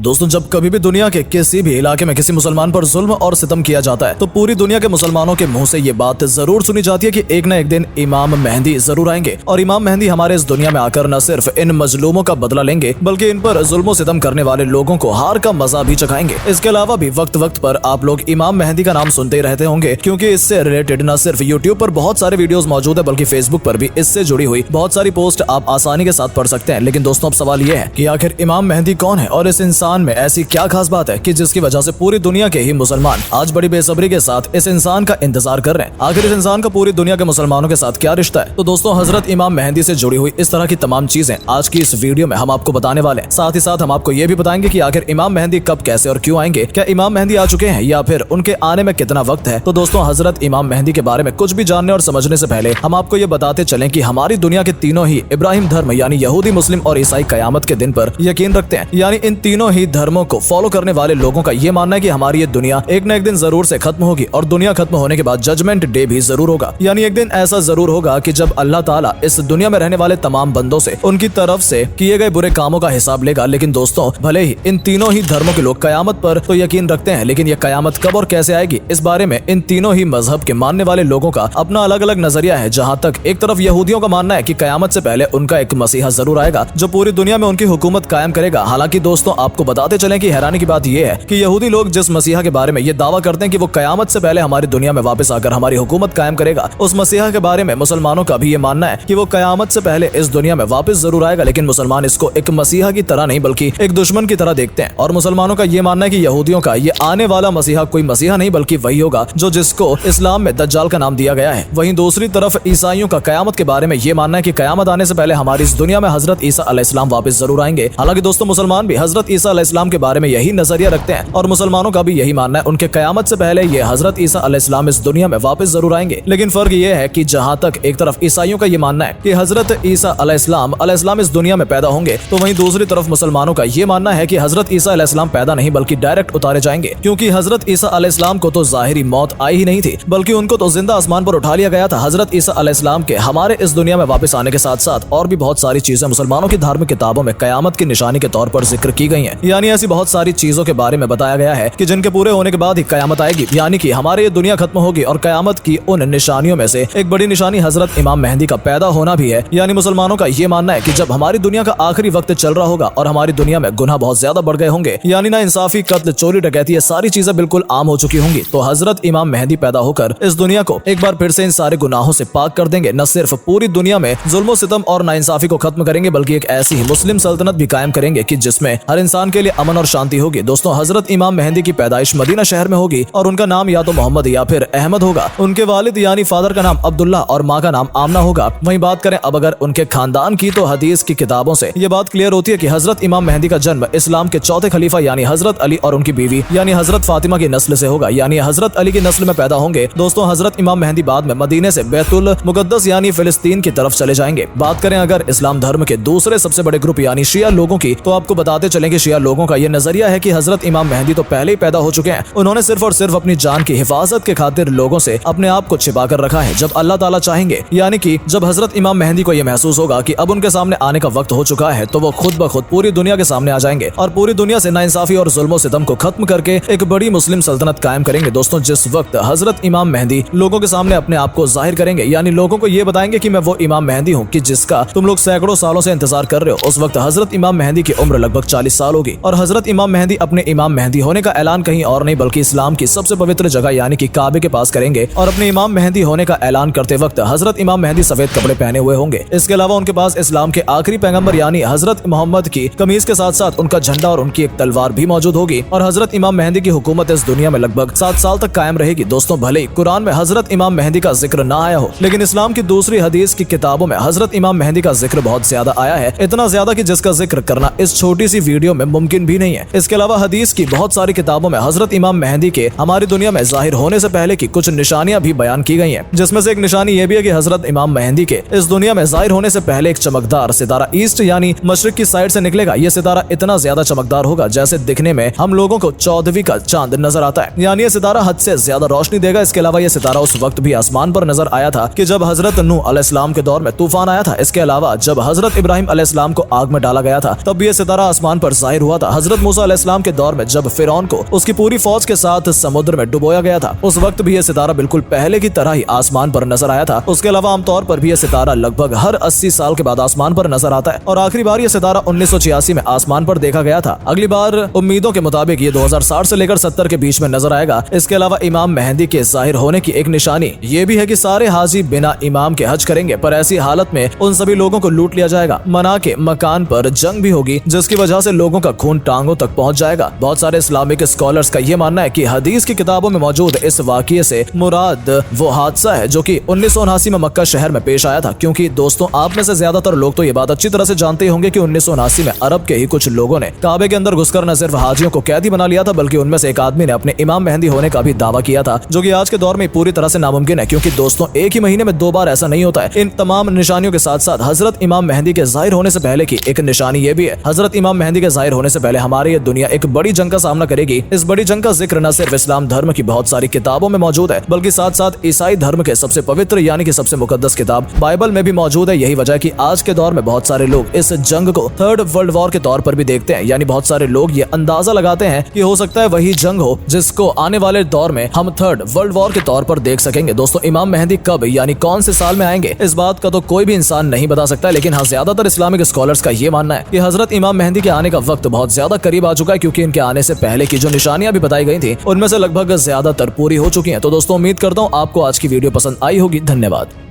दोस्तों, जब कभी भी दुनिया के किसी भी इलाके में किसी मुसलमान पर जुल्म और सितम किया जाता है तो पूरी दुनिया के मुसलमानों के मुंह से ये बात जरूर सुनी जाती है कि एक न एक दिन इमाम मेहंदी जरूर आएंगे और इमाम मेहंदी हमारे इस दुनिया में आकर न सिर्फ इन मजलूमों का बदला लेंगे बल्कि इन पर जुल्म सितम करने वाले लोगों को हार का मजा भी चखाएंगे। इसके अलावा भी वक्त वक्त पर आप लोग इमाम मेहंदी का नाम सुनते ही रहते होंगे, क्योंकि इससे रिलेटेड न सिर्फ यूट्यूब पर बहुत सारे वीडियोस मौजूद है बल्कि फेसबुक पर भी इससे जुड़ी हुई बहुत सारी पोस्ट आप आसानी के साथ पढ़ सकते हैं। लेकिन दोस्तों, अब सवाल ये है कि आखिर इमाम मेहंदी कौन है और इस इंसान में ऐसी क्या खास बात है कि जिसकी वजह से पूरी दुनिया के ही मुसलमान आज बड़ी बेसब्री के साथ इस इंसान का इंतजार कर रहे हैं। आखिर इस इंसान का पूरी दुनिया के मुसलमानों के साथ क्या रिश्ता है? तो दोस्तों, हजरत इमाम मेहंदी से जुड़ी हुई इस तरह की तमाम चीजें आज की इस वीडियो में हम आपको बताने वाले हैं। साथ ही साथ हम आपको ये भी बताएंगे कि आखिर इमाम मेहंदी कब, कैसे और क्यों आएंगे, क्या इमाम मेहंदी आ चुके हैं या फिर उनके आने में कितना वक्त है। तो दोस्तों, हजरत इमाम मेहंदी के बारे में कुछ भी जानने और समझने से पहले हम आपको ये बताते चलें कि हमारी दुनिया के तीनों ही इब्राहिम धर्म यानी यहूदी, मुस्लिम और ईसाई कयामत के दिन पर यकीन रखते हैं। यानी इन तीनों ही धर्मों को फॉलो करने वाले लोगों का ये मानना है कि हमारी ये दुनिया एक न एक दिन जरूर से खत्म होगी और दुनिया खत्म होने के बाद जजमेंट डे भी जरूर होगा। यानी एक दिन ऐसा जरूर होगा कि जब अल्लाह ताला इस दुनिया में रहने वाले तमाम बंदों से उनकी तरफ से किए गए बुरे कामों का हिसाब लेगा। लेकिन दोस्तों, भले ही इन तीनों ही धर्मों के लोग कयामत पर तो यकीन रखते हैं, लेकिन ये कयामत कब और कैसे आएगी इस बारे में इन तीनों ही मजहब के मानने वाले लोगों का अपना अलग अलग नजरिया है। जहाँ तक एक तरफ यहूदियों का मानना है कि कयामत से पहले उनका एक मसीहा जरूर आएगा जो पूरी दुनिया में उनकी हुकूमत कायम करेगा। हालांकि दोस्तों, आपको बताते चलें कि हैरानी की बात यह है कि यहूदी लोग जिस मसीहा के बारे में ये दावा करते हैं कि वो कयामत से पहले हमारी दुनिया में वापस आकर हमारी हुकूमत कायम करेगा, उस मसीहा के बारे में मुसलमानों का भी ये मानना है कि वो कयामत से पहले इस दुनिया में वापस जरूर आएगा। लेकिन मुसलमान इसको एक मसीहा की तरह नहीं बल्कि एक दुश्मन की तरह देखते हैं। और मुसलमानों का ये मानना है कि यहूदियों का ये आने वाला मसीहा कोई मसीहा नहीं बल्कि वही होगा जो जिसको इस्लाम में दज्जाल का नाम दिया गया है। वहीं दूसरी तरफ ईसाइयों का कयामत के बारे में ये मानना है कि कयामत आने से पहले हमारी इस दुनिया में हजरत ईसा अलैहिस्सलाम वापस जरूर आएंगे। हालांकि दोस्तों, मुसलमान भी हजरत ईसा अलैहिस्सलाम के बारे में यही नजरिया रखते हैं और मुसलमानों का भी यही मानना है उनके कयामत से पहले ये हजरत ईसा अलैहिस्सलाम इस दुनिया में वापस जरूर आएंगे। लेकिन फर्क ये है कि जहाँ तक एक तरफ ईसाइयों का ये मानना है कि हजरत ईसा अलैहिस्सलाम इस दुनिया में पैदा होंगे, तो वहीं दूसरी तरफ मुसलमानों का ये मानना है कि हजरत ईसा अलैहिस्सलाम पैदा नहीं बल्कि डायरेक्ट उतारे जाएंगे, क्योंकि हजरत ईसा अलैहिस्सलाम को तो जाहिरी मौत आई ही नहीं थी बल्कि उनको तो जिंदा आसमान पर उठा लिया गया था। हजरत ईसा अलैहिस्सलाम के हमारे इस दुनिया में वापस आने के साथ साथ और भी बहुत सारी चीजें मुसलमानों की धार्मिक किताबों में कयामत की निशानी के तौर पर जिक्र की गई हैं। यानी ऐसी बहुत सारी चीजों के बारे में बताया गया है कि जिनके पूरे होने के बाद ही कयामत आएगी, यानी कि हमारे ये दुनिया खत्म होगी। और कयामत की उन निशानियों में से एक बड़ी निशानी हजरत इमाम मेहंदी का पैदा होना भी है। यानी मुसलमानों का ये मानना है कि जब हमारी दुनिया का आखिरी वक्त चल रहा होगा और हमारी दुनिया में गुनाह बहुत ज्यादा बढ़ गए होंगे, यानी ना इंसाफी, कत्ल, चोरी, डकैती, ये सारी चीजें बिल्कुल आम हो चुकी होंगी, तो हजरत इमाम मेहंदी पैदा होकर इस दुनिया को एक बार फिर से इन सारे गुनाहों से पाक कर देंगे। न सिर्फ पूरी दुनिया में जुल्म सितम और नाइंसाफी को खत्म करेंगे बल्कि एक ऐसी ही मुस्लिम सल्तनत भी कायम करेंगे कि जिसमें हर इंसान के लिए अमन और शांति होगी। दोस्तों, हजरत इमाम मेहंदी की पैदाइश मदीना शहर में होगी और उनका नाम या तो मोहम्मद या फिर अहमद होगा। उनके वालिद यानी फादर का नाम अब्दुल्ला और माँ का नाम आमना होगा। वहीं बात करें अब अगर उनके खानदान की, तो हदीस की किताबों से ये बात क्लियर होती है कि हजरत इमाम मेहंदी का जन्म इस्लाम के चौथे खलीफा यानी हजरत अली और उनकी बीवी यानी हजरत फातिमा की नस्ल से होगा, यानी हजरत अली की नस्ल में पैदा होंगे। दोस्तों, हजरत इमाम मेहंदी बाद में मदीने से बैतुल मुकद्दस यानी फिलिस्तीन की तरफ चले जाएंगे। बात करें अगर इस्लाम धर्म के दूसरे सबसे बड़े ग्रुप यानी शिया लोगों की, तो आपको बताते चलें कि शिया लोगों का यह नजरिया है कि हजरत इमाम मेहंदी तो पहले ही पैदा हो चुके हैं। उन्होंने सिर्फ और सिर्फ अपनी जान की हिफाजत के खातिर लोगों से अपने आप को छिपा कर रखा है। जब अल्लाह ताला चाहेंगे, यानी कि जब हजरत इमाम मेहंदी को यह महसूस होगा कि अब उनके सामने आने का वक्त हो चुका है, तो वो खुद ब खुद पूरी दुनिया के सामने आ जाएंगे और पूरी दुनिया से नाइंसाफी और जुल्म सितम को खत्म करके एक बड़ी मुस्लिम सल्तनत कायम करेंगे। दोस्तों, जिस वक्त हजरत इमाम मेहंदी लोगों के सामने अपने आप को जाहिर करेंगे, यानी लोगों को ये बताएंगे कि मैं वो इमाम मेहंदी हूँ कि जिसका तुम लोग सैकड़ों सालों से इंतजार कर रहे हो, उस वक्त हजरत इमाम मेहंदी की उम्र लगभग 40 साल होगी। और हजरत इमाम मेहंदी अपने इमाम मेहंदी होने का ऐलान कहीं और नहीं बल्कि इस्लाम की सबसे पवित्र जगह यानी कि काबे के पास करेंगे। और अपने इमाम मेहंदी होने का ऐलान करते वक्त हजरत इमाम मेहंदी सफेद कपड़े पहने हुए होंगे। इसके अलावा उनके पास इस्लाम के आखिरी पैगंबर यानी हजरत मोहम्मद की कमीज के साथ साथ उनका झंडा और उनकी एक तलवार भी मौजूद होगी। और हजरत इमाम मेहंदी की हुकूमत इस दुनिया में लगभग 7 साल तक कायम रहेगी। दोस्तों, भले ही कुरान में हजरत इमाम मेहंदी का जिक्र ना आया हो, लेकिन इस्लाम की दूसरी हदीस की किताबों में हजरत इमाम मेहंदी का जिक्र बहुत ज्यादा आया है, इतना ज्यादा कि जिसका जिक्र करना इस छोटी सी वीडियो में मुमकिन भी नहीं है। इसके अलावा हदीस की बहुत सारी किताबों में हजरत इमाम मेहंदी के हमारी दुनिया में जाहिर होने से पहले की कुछ निशानियां भी बयान की गई हैं, जिसमें से एक निशानी ये भी है कि हजरत इमाम मेहंदी के इस दुनिया में जाहिर होने से पहले एक चमकदार सितारा ईस्ट यानी मशरिक की साइड से निकलेगा। ये सितारा इतना ज्यादा चमकदार होगा जैसे दिखने में हम लोगों को 14वीं का चांद नजर आता है, यानी ये सितारा हद से ज्यादा रोशनी देगा। इसके अलावा ये सितारा उस वक्त भी आसमान पर नजर आया था कि जब हजरत नूह अलैहिस्सलाम के दौर में तूफान आया था। इसके अलावा जब हजरत इब्राहिम अलैहिस्सलाम को आग में डाला गया था, तब ये सितारा आसमान पर जाहिर जाहिर हुआ था हजरत मूसा अलैहिस्सलाम के दौर में, जब फिरौन को उसकी पूरी फौज के साथ समुद्र में डुबोया गया था। उस वक्त भी यह सितारा बिल्कुल पहले की तरह ही आसमान पर नजर आया था। उसके अलावा आमतौर पर भी यह सितारा लगभग हर 80 साल के बाद आसमान पर नजर आता है और आखिरी बार यह सितारा 1986 में आसमान पर देखा गया था। अगली बार उम्मीदों के मुताबिक ये 2060 से लेकर 70 के बीच में नजर आएगा। इसके अलावा इमाम मेहंदी के जाहिर होने की एक निशानी ये भी है कि सारे हाजी बिना इमाम के हज करेंगे, पर ऐसी हालत में उन सभी लोगों को लूट लिया जाएगा। मना के मकान पर जंग भी होगी, जिसकी वजह से लोगों का खून टांगों तक पहुंच जाएगा। बहुत सारे इस्लामिक स्कॉलर्स का ये मानना है कि हदीस की किताबों में मौजूद इस वाक़ये से मुराद वो हादसा है जो कि 1979 में मक्का शहर में पेश आया था। क्योंकि दोस्तों, आप में से ज्यादातर लोग तो ये बात अच्छी तरह से जानते होंगे कि 1979 में अरब के ही कुछ लोगों ने काबे के अंदर घुसकर न सिर्फ हाजियों को कैदी बना लिया था, बल्कि उनमें से एक आदमी ने अपने इमाम मेहंदी होने का भी दावा किया था, जो कि आज के दौर में पूरी तरह से नामुमकिन है। क्योंकि दोस्तों, एक ही महीने में 2 बार ऐसा नहीं होता है। इन तमाम निशानियों के साथ साथ हजरत इमाम मेहंदी के जाहिर होने से पहले की एक निशानी ये भी है। हजरत इमाम मेहंदी के जाहिर होने से पहले हमारी ये दुनिया एक बड़ी जंग का सामना करेगी। इस बड़ी जंग का जिक्र न सिर्फ इस्लाम धर्म की बहुत सारी किताबों में मौजूद है, बल्कि साथ साथ ईसाई धर्म के सबसे पवित्र यानी कि सबसे मुकद्दस किताब बाइबल में भी मौजूद है। यही वजह है कि आज के दौर में बहुत सारे लोग इस जंग को 3rd वर्ल्ड वॉर के तौर पर भी देखते हैं। यानी बहुत सारे लोग ये अंदाजा लगाते हैं कि हो सकता है वही जंग हो जिसको आने वाले दौर में हम 3rd वर्ल्ड वॉर के तौर पर देख सकेंगे। दोस्तों, इमाम मेहंदी कब यानी कौन से साल में आएंगे, इस बात का तो कोई भी इंसान नहीं बता सकता, लेकिन हाँ, ज्यादातर इस्लामिक स्कॉलर्स का ये मानना है कि हजरत इमाम मेहंदी के आने का वक्त बहुत ज्यादा करीब आ चुका है। क्योंकि इनके आने से पहले की जो निशानियां भी बताई गई थी उनमें से लगभग ज्यादातर पूरी हो चुकी हैं। तो दोस्तों, उम्मीद करता हूँ आपको आज की वीडियो पसंद आई होगी। धन्यवाद।